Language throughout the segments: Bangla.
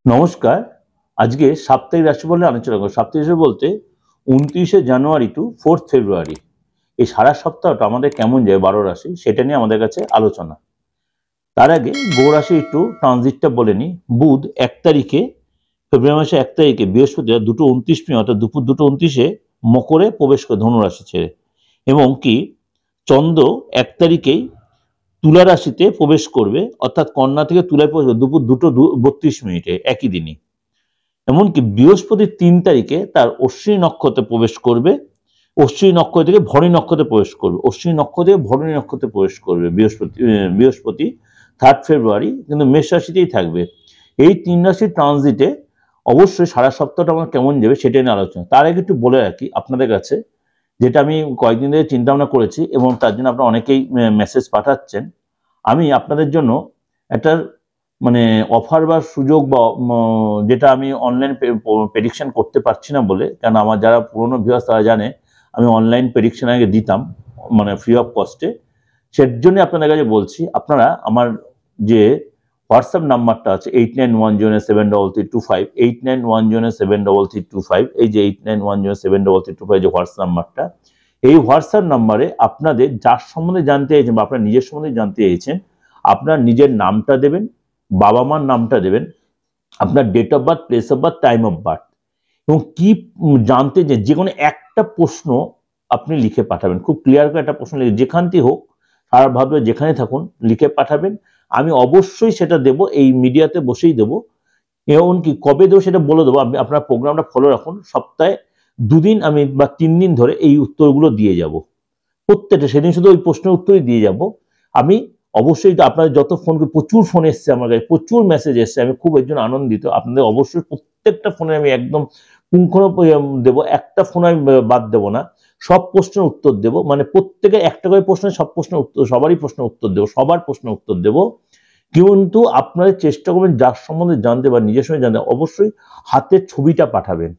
নমস্কার। আজকে সাপ্তাহিক রাশিফল নিয়ে আলোচনা করব। সাপ্তাহিক রাশি বলতে ২৯শে জানুয়ারি টু 4th ফেব্রুয়ারি এই সারা সপ্তাহটা আমাদের কেমন যায় ১২ রাশি সেটা নিয়ে আমাদের কাছে আলোচনা। তার আগে গ্রহ রাশি একটু ট্রানজিটটা বলে নিই। বুধ ১ তারিখে ফেব্রুয়ারি মাসের ১ তারিখে বৃহস্পতিবার ২টো ২৯ অর্থাৎ দুপুর ২টো ২৯-এ মকরে প্রবেশ করে ধনু রাশি ছেড়ে, এবং কি চন্দ্র ১ তারিখেই তুলা রাশিতে প্রবেশ করবে অর্থাৎ কন্যা থেকে তুলায় প্রবেশ করবে দুপুর ২টো ৩২ একই দিনই। এমনকি বৃহস্পতি ৩ তারিখে তার অশ্বিনী নক্ষত্রে প্রবেশ করবে, অশ্বিনী নক্ষত্র থেকে ভরণী নক্ষত্রে প্রবেশ করবে, অশ্বিনী নক্ষত্র থেকে ভরণী নক্ষত্রে প্রবেশ করবে বৃহস্পতি 3rd ফেব্রুয়ারি, কিন্তু মেষ রাশিতেই থাকবে। এই ৩ রাশির ট্রানজিটে অবশ্যই সারা সপ্তাহটা আমার কেমন যাবে সেটা নিয়ে আলোচনা। তার আগে একটু বলে রাখি আপনাদের কাছে, যেটা আমি কয়েকদিন ধরে চিন্তা ভাবনা করেছি এবং তার জন্য আপনারা অনেকেই মেসেজ পাঠাচ্ছেন। আমি আপনাদের জন্য একটা মানে অফার বা সুযোগ বা যেটা আমি অনলাইন প্রেডিকশন করতে পারছি না বলে, কারণ আমার যারা পুরনো ভিউয়ার্স তারা জানে আমি অনলাইন প্রেডিকশন আগে দিতাম মানে ফ্রি অফ কস্টে। সের জন্য আপনাদের কাছে বলছি, আপনারা আমার যে হোয়াটসঅ্যাপ নাম্বারটা আছে 8910733325, 8910733325, এই যে 8910733325 যে হোয়াটসঅ্যাপ নাম্বারটা, এই হোয়াটসঅ্যাপ নাম্বারে আপনাদের যার সম্বন্ধে জানতে চাইছেন বা আপনার নিজের সম্বন্ধে জানতে চাইছেন, আপনার নিজের নামটা দেবেন, বাবা মার নামটা দেবেন, আপনার date of birth, place of birth, time of birth, এবং কি জানতে চান যে কোনো একটা প্রশ্ন আপনি লিখে পাঠাবেন। খুব ক্লিয়ার করে একটা প্রশ্ন লিখে, যেখানটি হোক সারা ভারতবর্ষে যেখানে থাকুন লিখে পাঠাবেন। আমি অবশ্যই সেটা দেব, এই মিডিয়াতে বসেই দেবো। এমনকি কবে দেবো সেটা বলে দেবো। আপনি আপনার প্রোগ্রামটা ফলো রাখুন, সপ্তাহে 2 দিন আমি বা 3 দিন ধরে এই উত্তরগুলো দিয়ে যাব প্রত্যেকটা। সেদিন শুধু ওই প্রশ্নের উত্তরই দিয়ে যাব আমি। অবশ্যই আপনাদের যত ফোন, প্রচুর ফোন এসছে আমার কাছে, প্রচুর মেসেজ এসছে, আমি খুব এর জন্য আনন্দিত। আপনাদের অবশ্যই প্রত্যেকটা ফোনে আমি একদম পুঙ্খানু দেবো, একটা ফোন আমি বাদ দেবো না, সব প্রশ্নের উত্তর দেবো। মানে প্রত্যেকে একটা করে প্রশ্নের সব প্রশ্নের উত্তর, সবারই প্রশ্নের উত্তর দেবো, সবার প্রশ্নের উত্তর দেবো। কিন্তু আপনারা চেষ্টা করবেন যার সম্বন্ধে জানতে বা নিজের সঙ্গে জানতে অবশ্যই হাতের ছবিটা পাঠাবেন,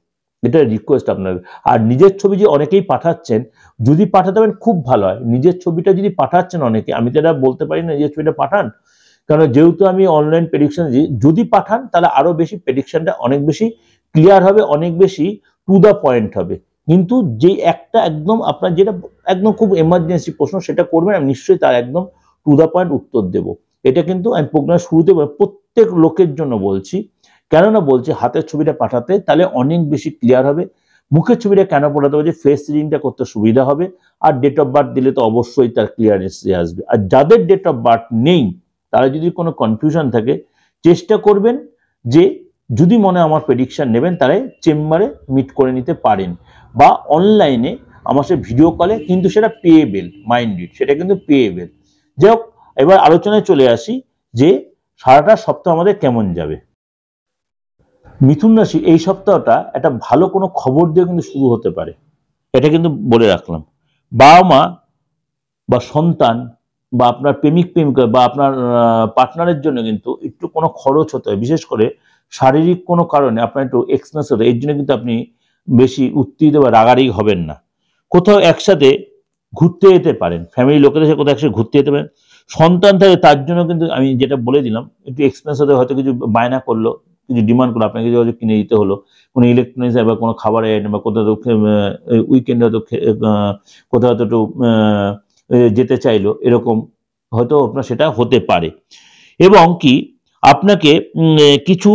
এটা রিকোয়েস্ট আপনার। আর নিজের ছবি যে অনেকেই পাঠাচ্ছেন, যদি পাঠাতে পারেন খুব ভালো হয়। নিজের ছবিটা যদি পাঠাচ্ছেন অনেকে, আমি তো এটা বলতে পারি না নিজের ছবিটা পাঠান, কারণ যেহেতু আমি অনলাইন প্রেডিকশন দিই, যদি পাঠান তাহলে আরো বেশি প্রেডিকশনটা অনেক বেশি ক্লিয়ার হবে, অনেক বেশি টু দ্য পয়েন্ট হবে। কিন্তু যে একটা একদম আপনার যেটা একদম খুব এমার্জেন্সি প্রশ্ন সেটা করবেন, আমি নিশ্চয়ই তার একদম টু দ্য পয়েন্ট উত্তর দেব। এটা কিন্তু আমি প্রোগ্রামের শুরুতে প্রত্যেক লোকের জন্য বলছি। কেননা বলছি হাতের ছবিটা পাঠাতে, তাহলে অনেক বেশি ক্লিয়ার হবে। মুখের ছবিটা কেন পাঠাতে হবে, যে ফেস রিডিংটা করতে সুবিধা হবে। আর ডেট অফ বার্থ দিলে তো অবশ্যই তার ক্লিয়ারেন্স আসবে। আর যাদের ডেট অফ বার্থ নেই তারা যদি কোনো কনফিউশন থাকে, চেষ্টা করবেন যে যদি মনে আমার প্রেডিকশন নেবেন তাহলে চেম্বারে মিট করে নিতে পারেন, বা অনলাইনে আমার সাথে ভিডিও কলে, কিন্তু সেটা পেয়েবেল, মাইন্ডেড, সেটা কিন্তু পেয়েবেল। যাই হোক, এবার আলোচনায় চলে আসি যে সারাটা সপ্তাহ আমাদের কেমন যাবে। মিথুন রাশি এই সপ্তাহটা একটা ভালো কোনো খবর দিয়ে কিন্তু শুরু হতে পারে, এটা কিন্তু বলে রাখলাম। বাবা মা বা সন্তান বা আপনার প্রেমিক প্রেমিকা বা আপনার পার্টনারের জন্য কিন্তু একটু কোনো খরচ হতে হয়, বিশেষ করে শারীরিক কোনো কারণে আপনার একটু এক্সপেন্স হতে, এর জন্য কিন্তু আপনি বেশি উত্তেজিত বা রাগারাগি হবেন না। কোথাও একসাথে ঘুরতে যেতে পারেন, ফ্যামিলি লোকেদের সাথে কোথাও একসাথে ঘুরতে যেতে পারেন। সন্তান থাকে তার জন্য কিন্তু আমি যেটা বলে দিলাম, একটু এক্সপেন্স হতে, হয়তো কিছু বায়না করলো, কিছু ডিমান্ড করলো, আপনাকে কিছু কিনে দিতে হলো, কোনো ইলেকট্রনিক্স বা কোনো খাবারের আইটেম, বা কোথাও উইকেন্ডে হয়তো কোথাও হয়তো একটু যেতে চাইলো, এরকম হয়তো আপনার সেটা হতে পারে। এবং কি আপনাকে কিছু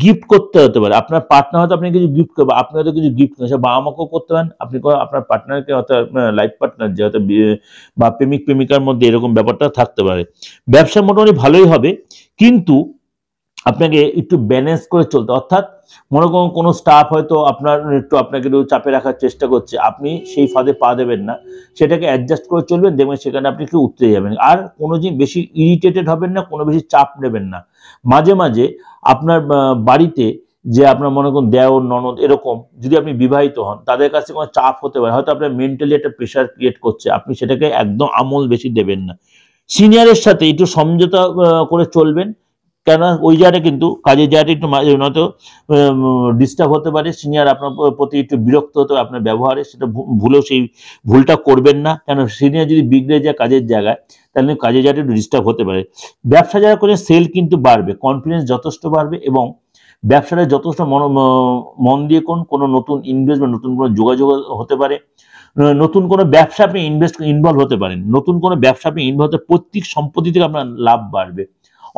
গিফট করতে হতে পারে, আপনার পার্টনার হয়তো আপনি কিছু গিফট করবে, আপনি হয়তো কিছু গিফট করেন, বাবা মাকেও করতে পারেন, আপনি আপনার পার্টনারকে অর্থাৎ লাইফ পার্টনার যে হয়তো বা প্রেমিক প্রেমিকার মধ্যে এরকম ব্যাপারটা থাকতে পারে। ব্যবসা মোটামুটি ভালোই হবে, কিন্তু আপনাকে একটু ব্যালেন্স করে চলতে, অর্থাৎ মনে করুন কোনো স্টাফ হয়তো আপনাকে একটু চাপে রাখার চেষ্টা করছে, আপনি সেই ফাঁদে পা দেবেন না, সেটাকে অ্যাডজাস্ট করে চলবেন, দেখবেন সেখানে আপনি একটু উতরে যাবেন। আর কোনো দিন বেশি ইরিটেটেড হবেন না, কোনো বেশি চাপ নেবেন না। মাঝে মাঝে আপনার বাড়িতে যে আপনার মনে করুন দেওর ননদ এরকম, যদি আপনি বিবাহিত হন, তাদের কাছে কোনো চাপ হতে পারে, হয়তো আপনার মেন্টালি একটা প্রেশার ক্রিয়েট করছে, আপনি সেটাকে একদম আমল বেশি দেবেন না। সিনিয়রের সাথে একটু সমঝোতা করে চলবেন, কেননা ওই জায়গাটা কিন্তু কাজের জায়গাটা একটু নয়তো ডিস্টার্ব হতে পারে, সিনিয়র আপনার প্রতি একটু বিরক্ত হতে পারে আপনার ব্যবহারে, সেটা ভুলেও সেই ভুলটা করবেন না। কেন সিনিয়র যদি বিগড়ে যায় কাজের জায়গায়, তাহলে কাজের জায়গাটা একটু ডিস্টার্ব হতে পারে। ব্যবসা যারা করে সেল কিন্তু বাড়বে, কনফিডেন্স যথেষ্ট বাড়বে, এবং ব্যবসাটা যথেষ্ট মন দিয়ে করুন। কোনো নতুন ইনভেস্টমেন্ট, নতুন কোনো যোগাযোগ হতে পারে, নতুন কোনো ব্যবসা আপনি ইনভলভ হতে পারেন, নতুন কোনো ব্যবসা আপনি ইনভলভ হতে, পৈতৃক সম্পত্তি থেকে আপনার লাভ বাড়বে।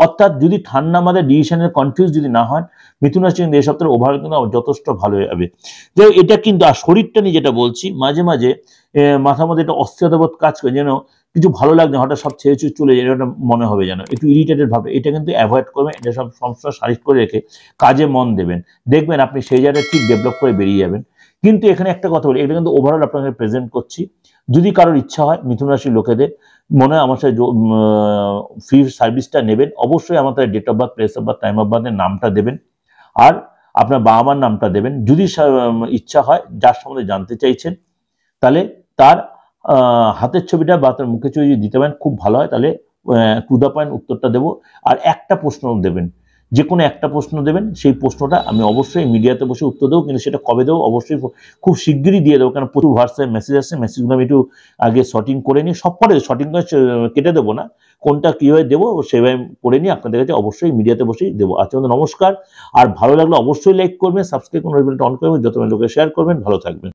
অর্থাৎ যদি ঠান্ডা মাথায় ডিসিশনের কনফিউজ যদি না হয়, মিথুন রাশি কিন্তু এই সপ্তাহে ওভারঅল কিন্তু যথেষ্ট ভালো হবে। যে এটা কিন্তু, আর শরীরটা নিয়ে যেটা বলছি, মাঝে মাঝে মাথার মধ্যে একটা অস্থিরতাবোধ কাজ করে, যেন কিছু ভালো লাগছে, হঠাৎ সব ছেড়ে ছুড়ে চলে যায়, এটা মনে হবে যেন একটু ইরিটেটেড ভাবে, এটা কিন্তু অ্যাভয়েড করবেন। এটা সব সমস্যা সারিট করে রেখে কাজে মন দেবেন, দেখবেন আপনি সেই জায়গায় ঠিক ডেভেলপ করে বেরিয়ে যাবেন। কিন্তু এখানে একটা কথা বলি, এটা কিন্তু ওভারঅল আপনাকে প্রেজেন্ট করছি। যদি কারোর ইচ্ছা হয় মিথুন রাশির লোকেদের মনে হয় আমার সাথে ফ্রি সার্ভিসটা নেবেন, অবশ্যই আমার date of birth, place of birth, time of বার্থের নামটা দেবেন, আর আপনার বাবা মার নামটা দেবেন। যদি ইচ্ছা হয় যার সম্বন্ধে জানতে চাইছেন, তাহলে তার হাতের ছবিটা বা তার মুখের ছবি যদি দিতে পারেন খুব ভালো হয়, তাহলে টু দ্য পয়েন্ট উত্তরটা দেবো। আর একটা প্রশ্ন দেবেন, যে কোনো একটা প্রশ্ন দেবেন, সেই প্রশ্নটা আমি অবশ্যই মিডিয়াতে বসে উত্তর দেবো, কিন্তু সেটা কবে দেবো অবশ্যই খুব শিগগিরই দিয়ে দেবো, কারণ প্রচুর হোয়াটসঅ্যাপ মেসেজ আসছে, মেসেজগুলো আমি একটু আগে শর্টিং করে নিই, সব করে শর্টিং করে কেটে দেবো না, কোনটা কীভাবে দেবো সেভাবে করে নিই, আপনাদের কাছে অবশ্যই মিডিয়াতে বসেই দেবো। আজকে নমস্কার। আর ভালো লাগলে অবশ্যই লাইক করবেন, সাবস্ক্রাইব করবেন, অন করবেন, যত লোকে শেয়ার করবেন। ভালো থাকবেন।